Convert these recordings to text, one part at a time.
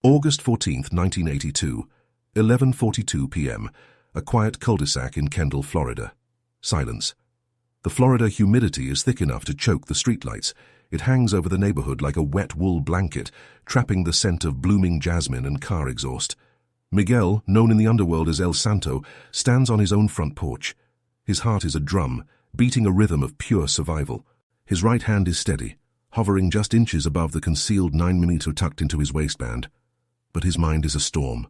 August 14, 1982, 11:42 p.m., a quiet cul-de-sac in Kendall, Florida. Silence. The Florida humidity is thick enough to choke the streetlights. It hangs over the neighborhood like a wet wool blanket, trapping the scent of blooming jasmine and car exhaust. Miguel, known in the underworld as El Santo, stands on his own front porch. His heart is a drum, beating a rhythm of pure survival. His right hand is steady, hovering just inches above the concealed 9mm tucked into his waistband. But his mind is a storm.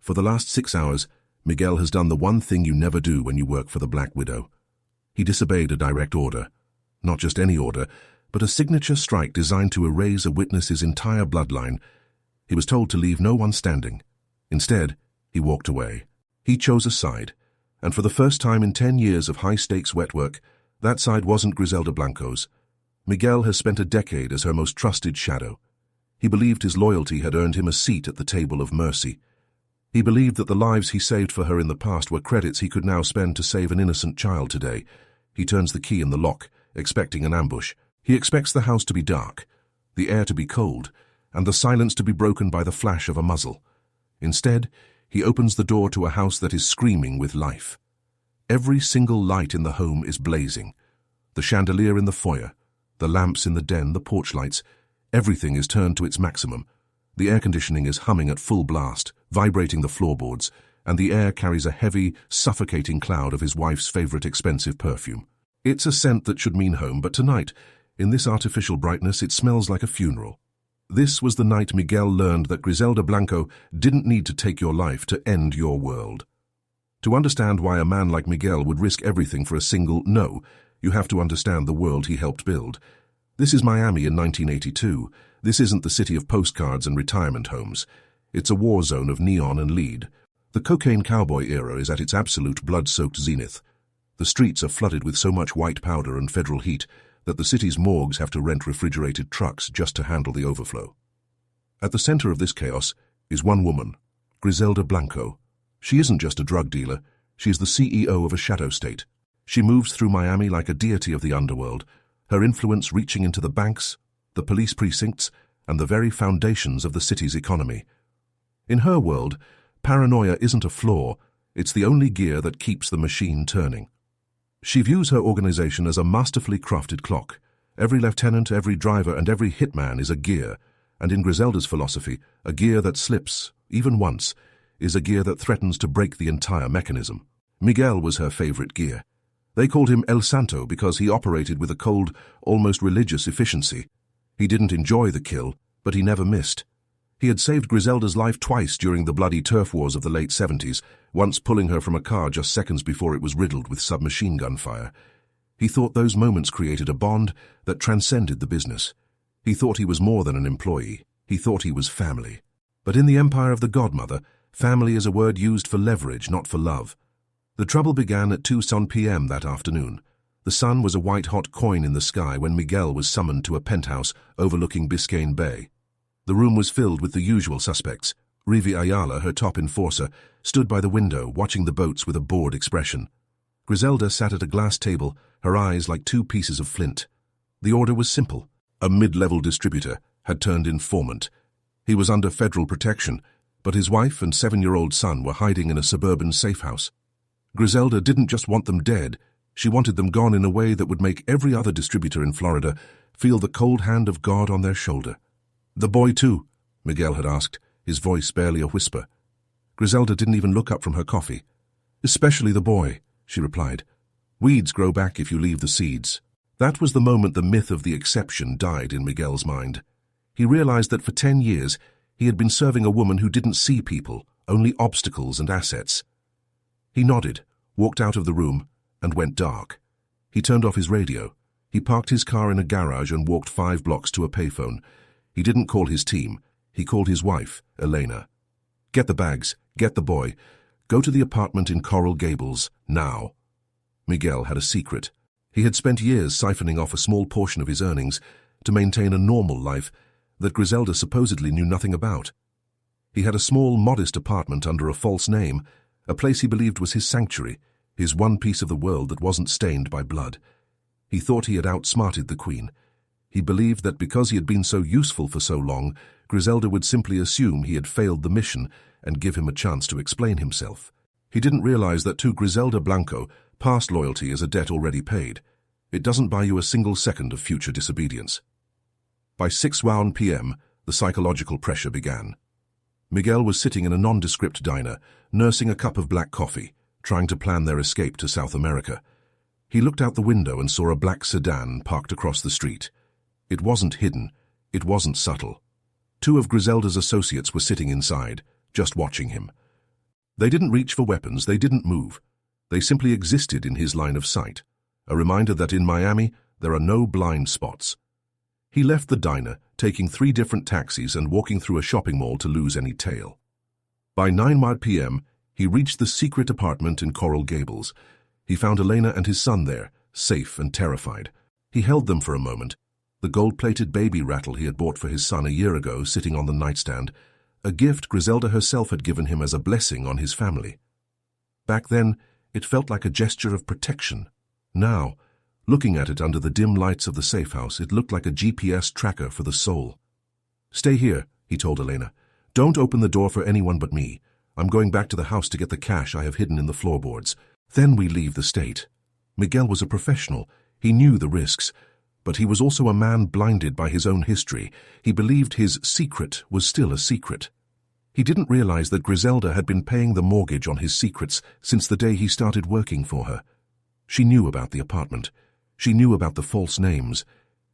For the last 6 hours, Miguel has done the one thing you never do when you work for the Black Widow. He disobeyed a direct order. Not just any order, but a signature strike designed to erase a witness's entire bloodline. He was told to leave no one standing. Instead, he walked away. He chose a side, and for the first time in 10 years of high-stakes wet work, that side wasn't Griselda Blanco's. Miguel has spent a decade as her most trusted shadow. He believed his loyalty had earned him a seat at the table of mercy. He believed that the lives he saved for her in the past were credits he could now spend to save an innocent child today. He turns the key in the lock, expecting an ambush. He expects the house to be dark, the air to be cold, and the silence to be broken by the flash of a muzzle. Instead, he opens the door to a house that is screaming with life. Every single light in the home is blazing. The chandelier in the foyer, the lamps in the den, the porch lights, everything is turned to its maximum. The air conditioning is humming at full blast, vibrating the floorboards, and the air carries a heavy, suffocating cloud of his wife's favorite expensive perfume. It's a scent that should mean home, but tonight, in this artificial brightness, it smells like a funeral. This was the night Miguel learned that Griselda Blanco didn't need to take your life to end your world. To understand why a man like Miguel would risk everything for a single no, you have to understand the world he helped build. This is Miami in 1982. This isn't the city of postcards and retirement homes. It's a war zone of neon and lead. The cocaine cowboy era is at its absolute blood-soaked zenith. The streets are flooded with so much white powder and federal heat that the city's morgues have to rent refrigerated trucks just to handle the overflow. At the center of this chaos is one woman, Griselda Blanco. She isn't just a drug dealer, she's the CEO of a shadow state. She moves through Miami like a deity of the underworld, her influence reaching into the banks, the police precincts, and the very foundations of the city's economy. In her world, paranoia isn't a flaw, it's the only gear that keeps the machine turning. She views her organization as a masterfully crafted clock. Every lieutenant, every driver, and every hitman is a gear, and in Griselda's philosophy, a gear that slips, even once, is a gear that threatens to break the entire mechanism. Miguel was her favorite gear. They called him El Santo because he operated with a cold, almost religious efficiency. He didn't enjoy the kill, but he never missed. He had saved Griselda's life twice during the bloody turf wars of the late 70s, once pulling her from a car just seconds before it was riddled with submachine gun fire. He thought those moments created a bond that transcended the business. He thought he was more than an employee. He thought he was family. But in the empire of the Godmother, family is a word used for leverage, not for love. The trouble began at 2 p.m. that afternoon. The sun was a white-hot coin in the sky when Miguel was summoned to a penthouse overlooking Biscayne Bay. The room was filled with the usual suspects. Rivi Ayala, her top enforcer, stood by the window watching the boats with a bored expression. Griselda sat at a glass table, her eyes like two pieces of flint. The order was simple. A mid-level distributor had turned informant. He was under federal protection, but his wife and 7-year-old son were hiding in a suburban safe house. Griselda didn't just want them dead, she wanted them gone in a way that would make every other distributor in Florida feel the cold hand of God on their shoulder. "The boy too?" Miguel had asked, his voice barely a whisper. Griselda didn't even look up from her coffee. "Especially the boy," she replied. "Weeds grow back if you leave the seeds." That was the moment the myth of the exception died in Miguel's mind. He realized that for 10 years he had been serving a woman who didn't see people, only obstacles and assets. He nodded, walked out of the room, and went dark. He turned off his radio. He parked his car in a garage and walked 5 blocks to a payphone. He didn't call his team. He called his wife, Elena. "Get the bags. Get the boy. Go to the apartment in Coral Gables, now." Miguel had a secret. He had spent years siphoning off a small portion of his earnings to maintain a normal life that Griselda supposedly knew nothing about. He had a small, modest apartment under a false name, a place he believed was his sanctuary, his one piece of the world that wasn't stained by blood. He thought he had outsmarted the Queen. He believed that because he had been so useful for so long, Griselda would simply assume he had failed the mission and give him a chance to explain himself. He didn't realize that to Griselda Blanco, past loyalty is a debt already paid. It doesn't buy you a single second of future disobedience. By 6:01 p.m., the psychological pressure began. Miguel was sitting in a nondescript diner, nursing a cup of black coffee, trying to plan their escape to South America. He looked out the window and saw a black sedan parked across the street. It wasn't hidden. It wasn't subtle. 2 of Griselda's associates were sitting inside, just watching him. They didn't reach for weapons, they didn't move. They simply existed in his line of sight, a reminder that in Miami there are no blind spots. He left the diner, taking 3 different taxis and walking through a shopping mall to lose any tail. By 9 p.m., he reached the secret apartment in Coral Gables. He found Elena and his son there, safe and terrified. He held them for a moment, the gold-plated baby rattle he had bought for his son a year ago sitting on the nightstand, a gift Griselda herself had given him as a blessing on his family. Back then, it felt like a gesture of protection. Now, looking at it under the dim lights of the safe house, it looked like a GPS tracker for the soul. "Stay here," he told Elena. "Don't open the door for anyone but me. I'm going back to the house to get the cash I have hidden in the floorboards. Then we leave the state." Miguel was a professional. He knew the risks. But he was also a man blinded by his own history. He believed his secret was still a secret. He didn't realize that Griselda had been paying the mortgage on his secrets since the day he started working for her. She knew about the apartment. She knew about the false names.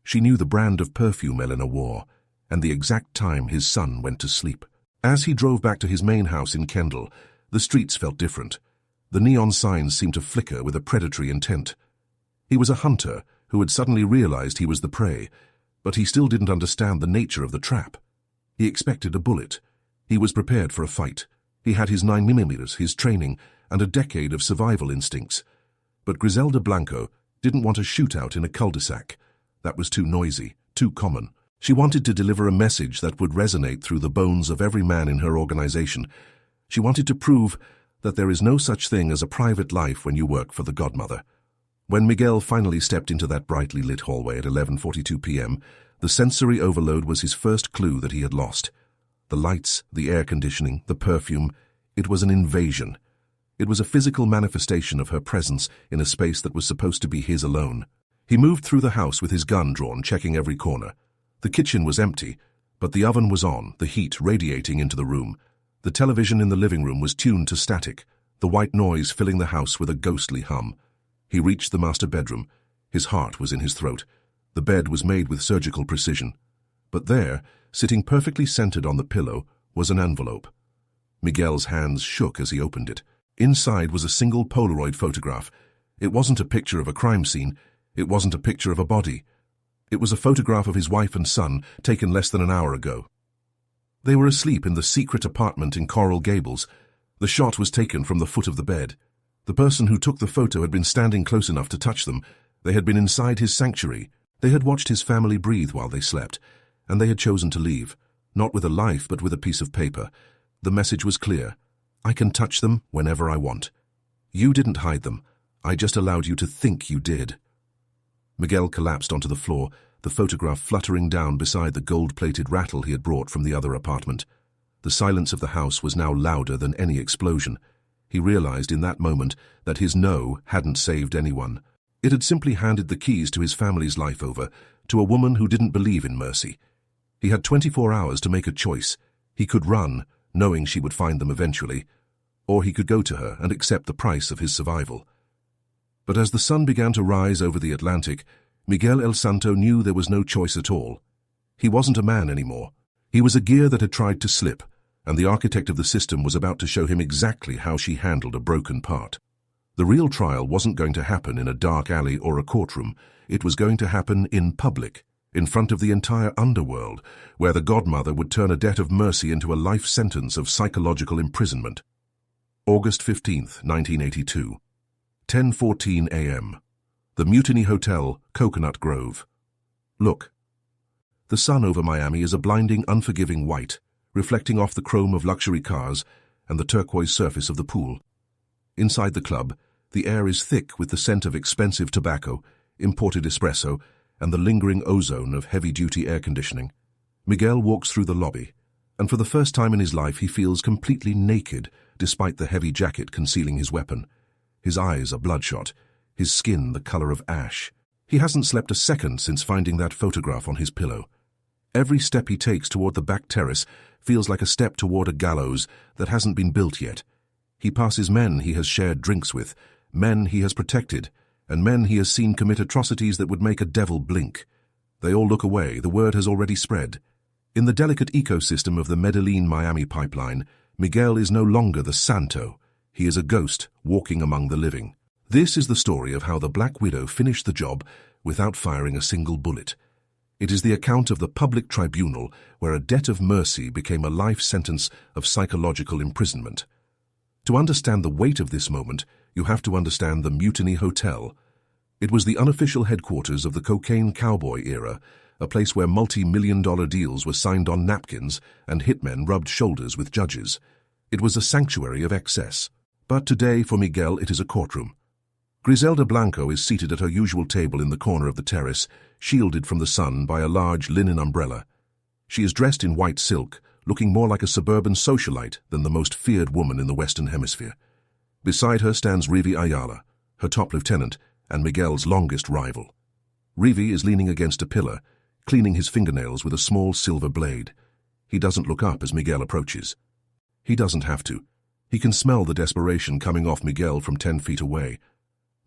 She knew the brand of perfume Elena wore, and the exact time his son went to sleep. As he drove back to his main house in Kendall, the streets felt different. The neon signs seemed to flicker with a predatory intent. He was a hunter who had suddenly realized he was the prey, but he still didn't understand the nature of the trap. He expected a bullet. He was prepared for a fight. He had his 9mm, his training, and a decade of survival instincts. But Griselda Blanco didn't want a shootout in a cul-de-sac. That was too noisy, too common. She wanted to deliver a message that would resonate through the bones of every man in her organization. She wanted to prove that there is no such thing as a private life when you work for the Godmother. When Miguel finally stepped into that brightly lit hallway at 11:42 p.m., the sensory overload was his first clue that he had lost. The lights, the air conditioning, the perfume, it was an invasion. It was a physical manifestation of her presence in a space that was supposed to be his alone. He moved through the house with his gun drawn, checking every corner. The kitchen was empty, but the oven was on, the heat radiating into the room. The television in the living room was tuned to static, the white noise filling the house with a ghostly hum. He reached the master bedroom. His heart was in his throat. The bed was made with surgical precision. But there, sitting perfectly centered on the pillow, was an envelope. Miguel's hands shook as he opened it. Inside was a single Polaroid photograph. It wasn't a picture of a crime scene. It wasn't a picture of a body. It was a photograph of his wife and son, taken less than an hour ago. They were asleep in the secret apartment in Coral Gables. The shot was taken from the foot of the bed. The person who took the photo had been standing close enough to touch them. They had been inside his sanctuary. They had watched his family breathe while they slept, and they had chosen to leave, not with a life but with a piece of paper. The message was clear. I can touch them whenever I want. You didn't hide them. I just allowed you to think you did. Miguel collapsed onto the floor, the photograph fluttering down beside the gold-plated rattle he had brought from the other apartment. The silence of the house was now louder than any explosion. He realized in that moment that his no hadn't saved anyone. It had simply handed the keys to his family's life over to a woman who didn't believe in mercy. He had 24 hours to make a choice. He could run, knowing she would find them eventually, or he could go to her and accept the price of his survival. But as the sun began to rise over the Atlantic, Miguel El Santo knew there was no choice at all. He wasn't a man anymore. He was a gear that had tried to slip, and the architect of the system was about to show him exactly how she handled a broken part. The real trial wasn't going to happen in a dark alley or a courtroom. It was going to happen in public, in front of the entire underworld, where the Godmother would turn a debt of mercy into a life sentence of psychological imprisonment. August 15th, 1982. 10:14 a.m. The Mutiny Hotel, Coconut Grove. Look. The sun over Miami is a blinding, unforgiving white, reflecting off the chrome of luxury cars and the turquoise surface of the pool. Inside the club, the air is thick with the scent of expensive tobacco, imported espresso, and the lingering ozone of heavy-duty air conditioning. Miguel walks through the lobby, and for the first time in his life he feels completely naked despite the heavy jacket concealing his weapon. His eyes are bloodshot, his skin the color of ash. He hasn't slept a second since finding that photograph on his pillow. Every step he takes toward the back terrace feels like a step toward a gallows that hasn't been built yet. He passes men he has shared drinks with, men he has protected, and men he has seen commit atrocities that would make a devil blink. They all look away, the word has already spread. In the delicate ecosystem of the Medellin-Miami pipeline, Miguel is no longer the Santo. He is a ghost walking among the living. This is the story of how the Black Widow finished the job without firing a single bullet. It is the account of the public tribunal where a debt of mercy became a life sentence of psychological imprisonment. To understand the weight of this moment, you have to understand the Mutiny Hotel. It was the unofficial headquarters of the cocaine cowboy era, a place where multi-million-dollar deals were signed on napkins and hitmen rubbed shoulders with judges. It was a sanctuary of excess. But today, for Miguel, it is a courtroom. Griselda Blanco is seated at her usual table in the corner of the terrace, shielded from the sun by a large linen umbrella. She is dressed in white silk, looking more like a suburban socialite than the most feared woman in the Western Hemisphere. Beside her stands Rivi Ayala, her top lieutenant and Miguel's longest rival. Rivi is leaning against a pillar, cleaning his fingernails with a small silver blade. He doesn't look up as Miguel approaches. He doesn't have to. He can smell the desperation coming off Miguel from 10 feet away.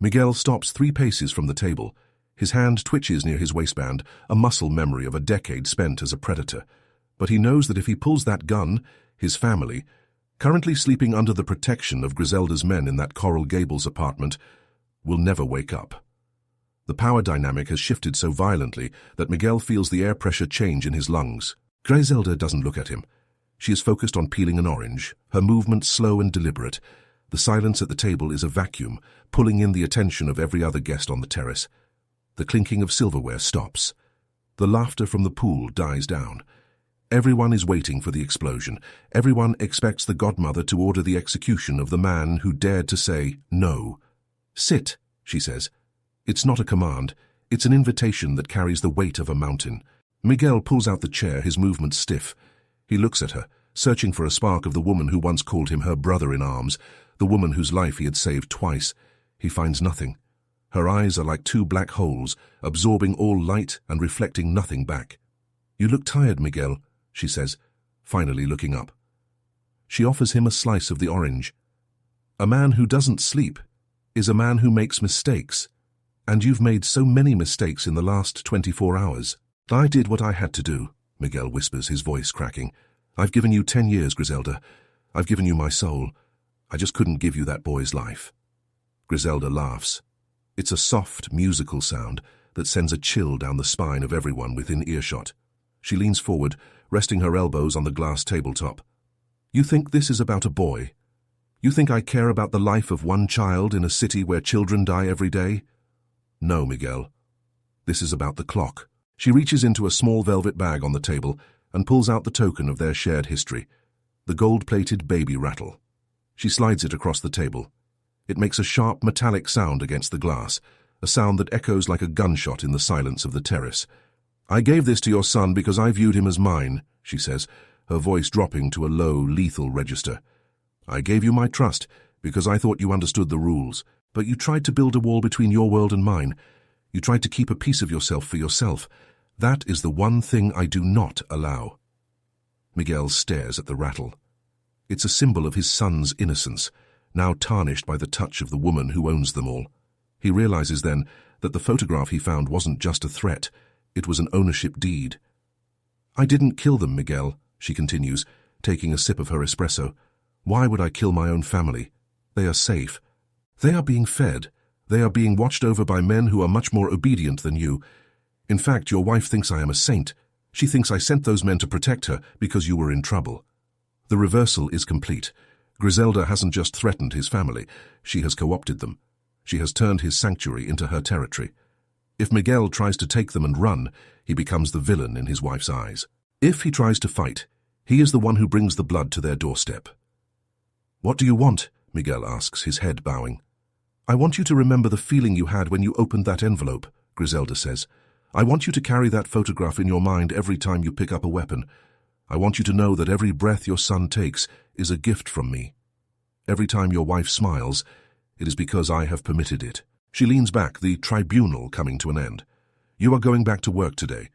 Miguel stops 3 paces from the table. His hand twitches near his waistband, a muscle memory of a decade spent as a predator. But he knows that if he pulls that gun, his family, currently sleeping under the protection of Griselda's men in that Coral Gables apartment, will never wake up. The power dynamic has shifted so violently that Miguel feels the air pressure change in his lungs. Griselda doesn't look at him. She is focused on peeling an orange, her movements slow and deliberate. The silence at the table is a vacuum, pulling in the attention of every other guest on the terrace. The clinking of silverware stops. The laughter from the pool dies down. Everyone is waiting for the explosion. Everyone expects the godmother to order the execution of the man who dared to say no. "Sit," she says. It's not a command. It's an invitation that carries the weight of a mountain. Miguel pulls out the chair, his movements stiff. He looks at her, searching for a spark of the woman who once called him her brother-in-arms, the woman whose life he had saved twice. He finds nothing. Her eyes are like 2 black holes, absorbing all light and reflecting nothing back. "You look tired, Miguel," she says, finally looking up. She offers him a slice of the orange. "A man who doesn't sleep is a man who makes mistakes. And you've made so many mistakes in the last 24 hours. I did what I had to do," Miguel whispers, his voice cracking. "I've given you 10 years, Griselda. I've given you my soul. I just couldn't give you that boy's life." Griselda laughs. It's a soft, musical sound that sends a chill down the spine of everyone within earshot. She leans forward, resting her elbows on the glass tabletop. "You think this is about a boy? You think I care about the life of one child in a city where children die every day? No, Miguel. This is about the clock." She reaches into a small velvet bag on the table and pulls out the token of their shared history, the gold-plated baby rattle. She slides it across the table. It makes a sharp metallic sound against the glass, a sound that echoes like a gunshot in the silence of the terrace. "I gave this to your son because I viewed him as mine," she says, her voice dropping to a low, lethal register. "I gave you my trust because I thought you understood the rules, but you tried to build a wall between your world and mine. You tried to keep a piece of yourself for yourself. That is the one thing I do not allow." Miguel stares at the rattle. It's a symbol of his son's innocence, now tarnished by the touch of the woman who owns them all. He realizes then that the photograph he found wasn't just a threat, it was an ownership deed. "I didn't kill them, Miguel," she continues, taking a sip of her espresso. "Why would I kill my own family? They are safe. They are being fed. They are being watched over by men who are much more obedient than you. In fact, your wife thinks I am a saint. She thinks I sent those men to protect her because you were in trouble." The reversal is complete. Griselda hasn't just threatened his family, she has co-opted them. She has turned his sanctuary into her territory. If Miguel tries to take them and run, he becomes the villain in his wife's eyes. If he tries to fight, he is the one who brings the blood to their doorstep. "What do you want?" Miguel asks, his head bowing. "I want you to remember the feeling you had when you opened that envelope," Griselda says. I want you to carry that photograph in your mind every time you pick up a weapon. I want you to know that every breath your son takes is a gift from me. Every time your wife smiles, it is because I have permitted it. She leans back, the tribunal coming to an end. You are going back to work today.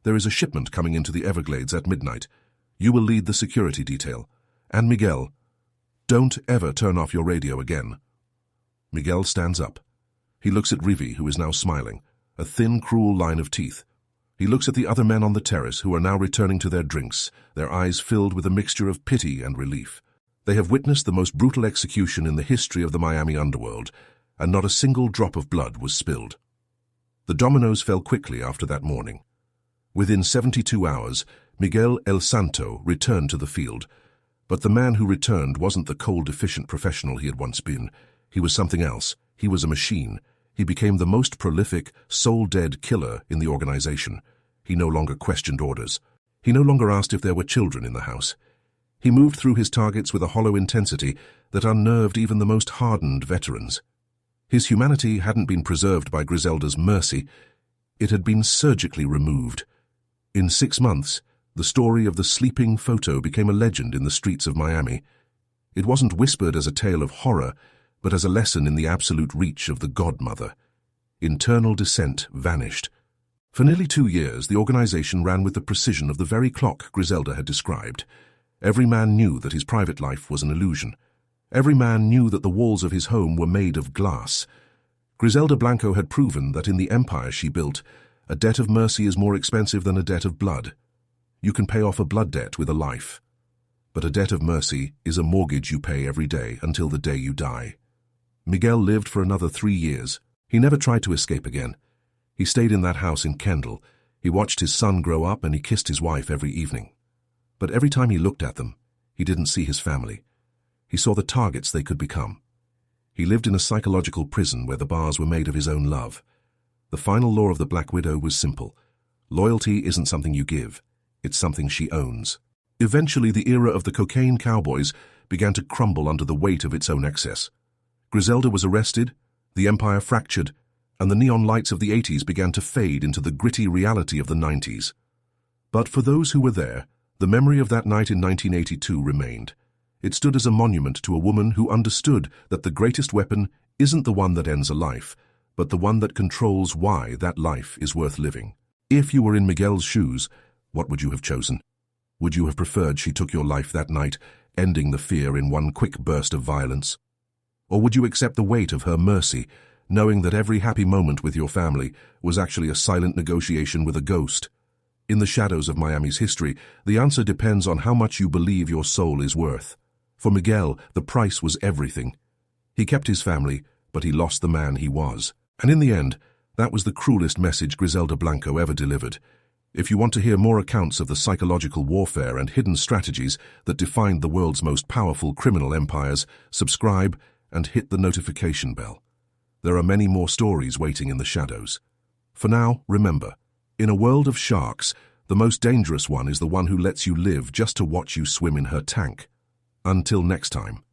There is a shipment coming into the Everglades at midnight. You will lead the security detail. And Miguel, don't ever turn off your radio again. Miguel stands up. He looks at Rivi, who is now smiling, a thin, cruel line of teeth. He looks at the other men on the terrace, who are now returning to their drinks, their eyes filled with a mixture of pity and relief. They have witnessed the most brutal execution in the history of the Miami underworld, and not a single drop of blood was spilled. The dominoes fell quickly after that morning. Within 72 hours, Miguel El Santo returned to the field, but the man who returned wasn't the cold, efficient professional he had once been. He was something else. He was a machine. He became the most prolific, soul-dead killer in the organization. He no longer questioned orders. He no longer asked if there were children in the house. He moved through his targets with a hollow intensity that unnerved even the most hardened veterans. His humanity hadn't been preserved by Griselda's mercy. It had been surgically removed. In 6 months, the story of the sleeping photo became a legend in the streets of Miami. It wasn't whispered as a tale of horror, but as a lesson in the absolute reach of the Godmother. Internal dissent vanished. For nearly 2 years, the organization ran with the precision of the very clock Griselda had described. Every man knew that his private life was an illusion. Every man knew that the walls of his home were made of glass. Griselda Blanco had proven that in the empire she built, a debt of mercy is more expensive than a debt of blood. You can pay off a blood debt with a life. But a debt of mercy is a mortgage you pay every day until the day you die. Miguel lived for another 3 years. He never tried to escape again. He stayed in that house in Kendall. He watched his son grow up and he kissed his wife every evening. But every time he looked at them, he didn't see his family. He saw the targets they could become. He lived in a psychological prison where the bars were made of his own love. The final law of the Black Widow was simple. Loyalty isn't something you give. It's something she owns. Eventually, the era of the cocaine cowboys began to crumble under the weight of its own excess. Griselda was arrested, the empire fractured, and the neon lights of the 80s began to fade into the gritty reality of the 90s. But for those who were there, the memory of that night in 1982 remained. It stood as a monument to a woman who understood that the greatest weapon isn't the one that ends a life, but the one that controls why that life is worth living. If you were in Miguel's shoes, what would you have chosen? Would you have preferred she took your life that night, ending the fear in one quick burst of violence? Or would you accept the weight of her mercy, knowing that every happy moment with your family was actually a silent negotiation with a ghost? In the shadows of Miami's history, the answer depends on how much you believe your soul is worth. For Miguel, the price was everything. He kept his family, but he lost the man he was. And in the end, that was the cruelest message Griselda Blanco ever delivered. If you want to hear more accounts of the psychological warfare and hidden strategies that defined the world's most powerful criminal empires, subscribe and hit the notification bell. There are many more stories waiting in the shadows. For now, remember, in a world of sharks, the most dangerous one is the one who lets you live just to watch you swim in her tank. Until next time.